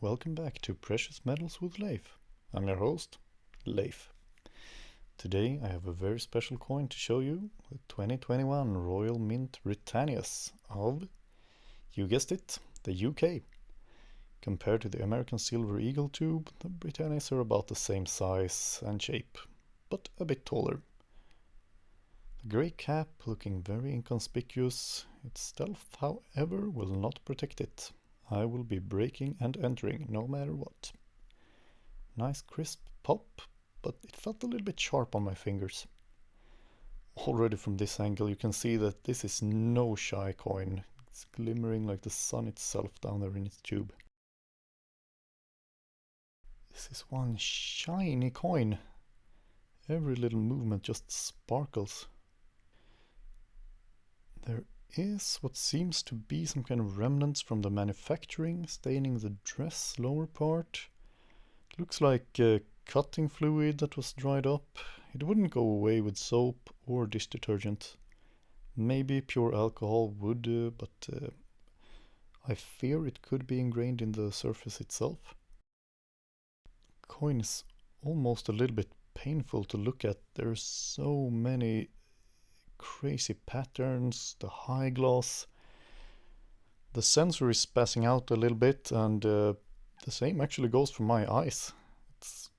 Welcome back to Precious Metals with Leif. I'm your host, Leif. Today I have a very special coin to show you, the 2021 Royal Mint Britannias of, you guessed it, the UK. Compared to the American Silver Eagle tube, the Britannias are about the same size and shape, but a bit taller. The grey cap looking very inconspicuous, its stealth however will not protect it. I will be breaking and entering no matter what. Nice crisp pop, but it felt a little bit sharp on my fingers. Already from this angle you can see that this is no shy coin. It's glimmering like the sun itself down there in its tube. This is one shiny coin. Every little movement just sparkles. There is what seems to be some kind of remnants from the manufacturing staining the dress lower part. It looks like cutting fluid that was dried up. It wouldn't go away with soap or dish detergent. Maybe pure alcohol would, but I fear it could be ingrained in the surface itself. Coin is almost a little bit painful to look at. There's so many crazy patterns, the high gloss. The sensor is spazzing out a little bit, and the same actually goes for my eyes. It's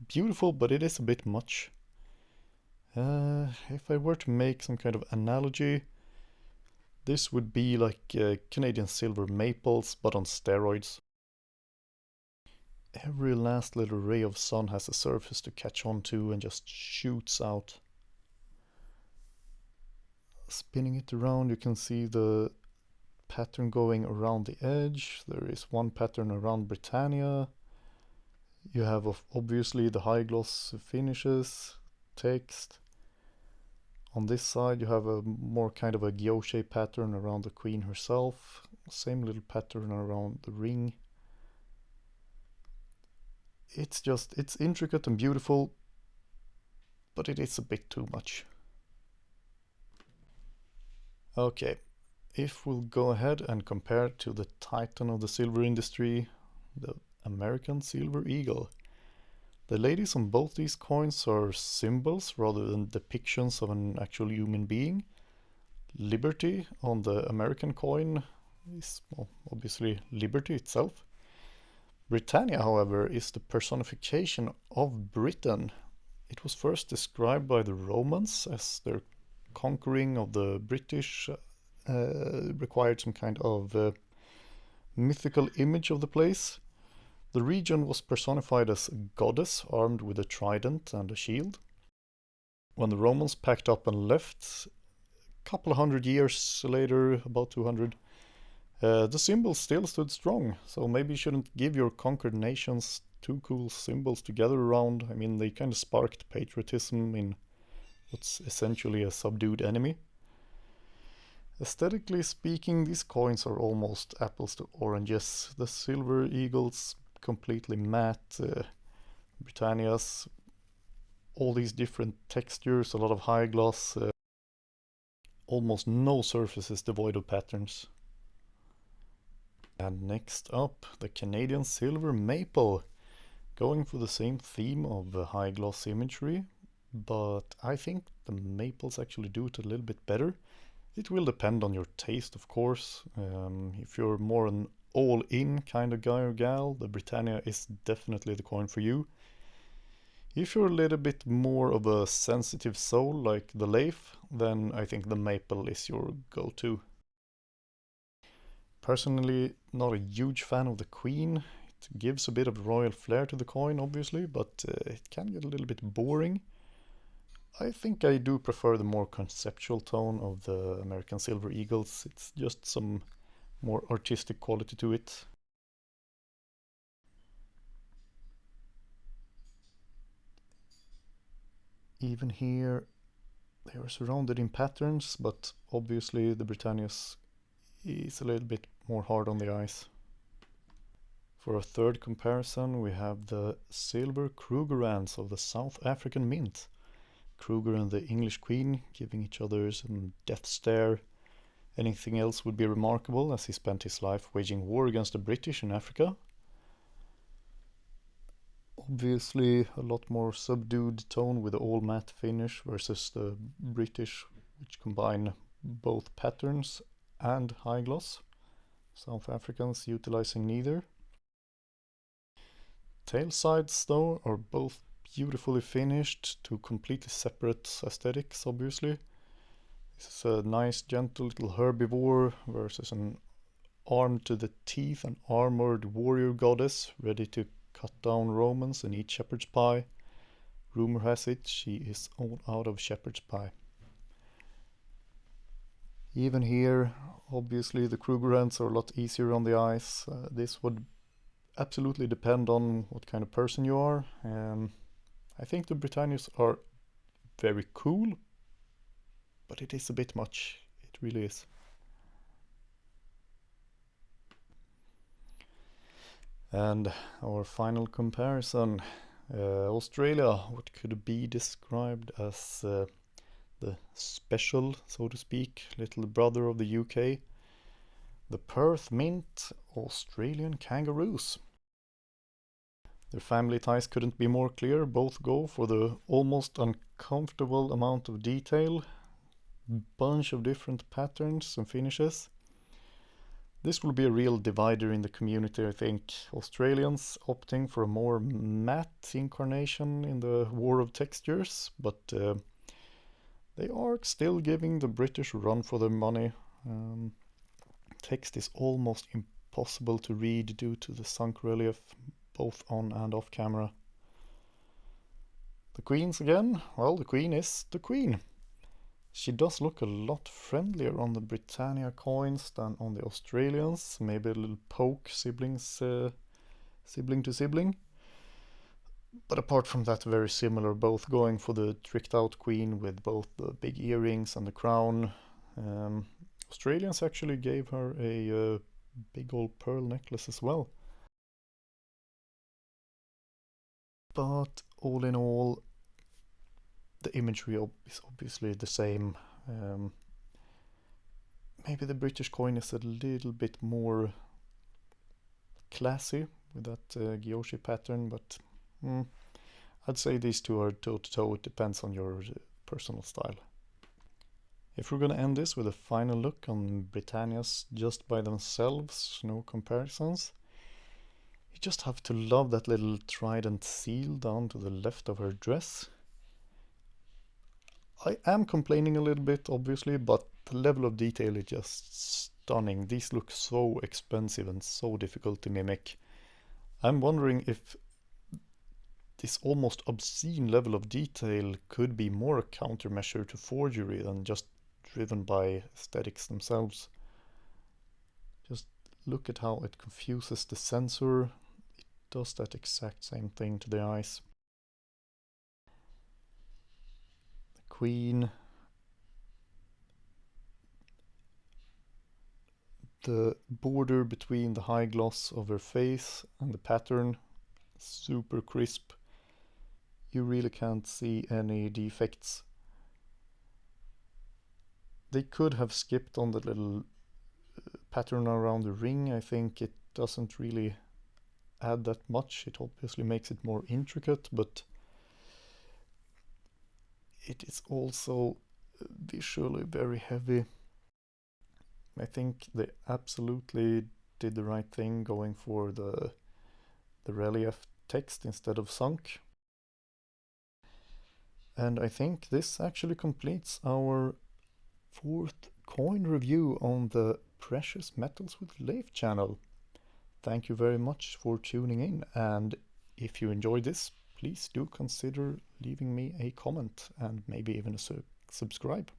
beautiful, but it is a bit much. If I were to make some kind of analogy, this would be like Canadian silver maples, but on steroids. Every last little ray of sun has a surface to catch on to and just shoots out. Spinning it around, you can see the pattern going around the edge. There is one pattern around Britannia. You have obviously the high gloss finishes, text. On this side you have a more kind of a guilloche pattern around the queen herself. Same little pattern around the ring. It's intricate and beautiful, but it is a bit too much. Okay, if we'll go ahead and compare to the titan of the silver industry, the American Silver Eagle. The ladies on both these coins are symbols rather than depictions of an actual human being. Liberty on the American coin is, well, obviously liberty itself. Britannia, however, is the personification of Britain. It was first described by the Romans as their conquering of the British required some kind of mythical image of the place. The region was personified as a goddess armed with a trident and a shield. When the Romans packed up and left, a couple of hundred years later, about 200, the symbol still stood strong. So maybe you shouldn't give your conquered nations two cool symbols to gather around. I mean, they kind of sparked patriotism in what's essentially a subdued enemy. Aesthetically speaking, these coins are almost apples to oranges. The Silver Eagles completely matte, Britannias, all these different textures, a lot of high gloss, almost no surfaces devoid of patterns. And next up, the Canadian Silver Maple, going for the same theme of high gloss imagery, but I think the maples actually do it a little bit better. It will depend on your taste, of course. If you're more an all-in kind of guy or gal, the Britannia is definitely the coin for you. If you're a little bit more of a sensitive soul like the Leif, then I think the maple is your go-to. Personally, not a huge fan of the queen. It gives a bit of royal flair to the coin, obviously, but it can get a little bit boring. I think I do prefer the more conceptual tone of the American Silver Eagles. It's just some more artistic quality to it. Even here they are surrounded in patterns, but obviously the Britannias is a little bit more hard on the eyes. For a third comparison we have the silver Krugerrands of the South African Mint. Kruger and the English Queen giving each other some death stare. Anything else would be remarkable, as he spent his life waging war against the British in Africa. Obviously a lot more subdued tone with the all matte finish versus the British, which combine both patterns and high gloss. South Africans utilizing neither. Tail sides though are both beautifully finished to completely separate aesthetics, obviously. This is a nice gentle little herbivore versus an armed to the teeth and armored warrior goddess ready to cut down Romans and eat shepherd's pie. Rumor has it she is all out of shepherd's pie. Even here, obviously the Krugerrands are a lot easier on the eyes. This would absolutely depend on what kind of person you are. I think the Britannias are very cool, but it is a bit much. It really is. And our final comparison, Australia, what could be described as the special, so to speak, little brother of the UK, the Perth Mint Australian Kangaroos. Their family ties couldn't be more clear, both go for the almost uncomfortable amount of detail, bunch of different patterns and finishes. This will be a real divider in the community, I think. Australians opting for a more matte incarnation in the war of textures, but they are still giving the British a run for their money. Text is almost impossible to read due to the sunk relief, both on and off camera. The Queens again? Well, the Queen is the Queen. She does look a lot friendlier on the Britannia coins than on the Australians. Maybe a little poke sibling to sibling. But apart from that, very similar, both going for the tricked out queen with both the big earrings and the crown. Australians actually gave her a big old pearl necklace as well. But all in all, the imagery is obviously the same. Maybe the British coin is a little bit more classy with that Gyoshi pattern, but I'd say these two are toe to toe. It depends on your personal style. If we're gonna end this with a final look on Britannias just by themselves, no comparisons, you just have to love that little trident seal down to the left of her dress. I am complaining a little bit, obviously, but the level of detail is just stunning. These look so expensive and so difficult to mimic. I'm wondering if this almost obscene level of detail could be more a countermeasure to forgery than just driven by aesthetics themselves. Just look at how it confuses the sensor. It does that exact same thing to the eyes. The Queen. The border between the high gloss of her face and the pattern, super crisp. You really can't see any defects. They could have skipped on the little pattern around the ring. I think it doesn't really add that much. It obviously makes it more intricate, but it is also visually very heavy. I think they absolutely did the right thing going for the relief text instead of sunk. And I think this actually completes our 4th coin review on the Precious Metals with Leif channel. Thank you very much for tuning in, and if you enjoyed this, please do consider leaving me a comment and maybe even a subscribe.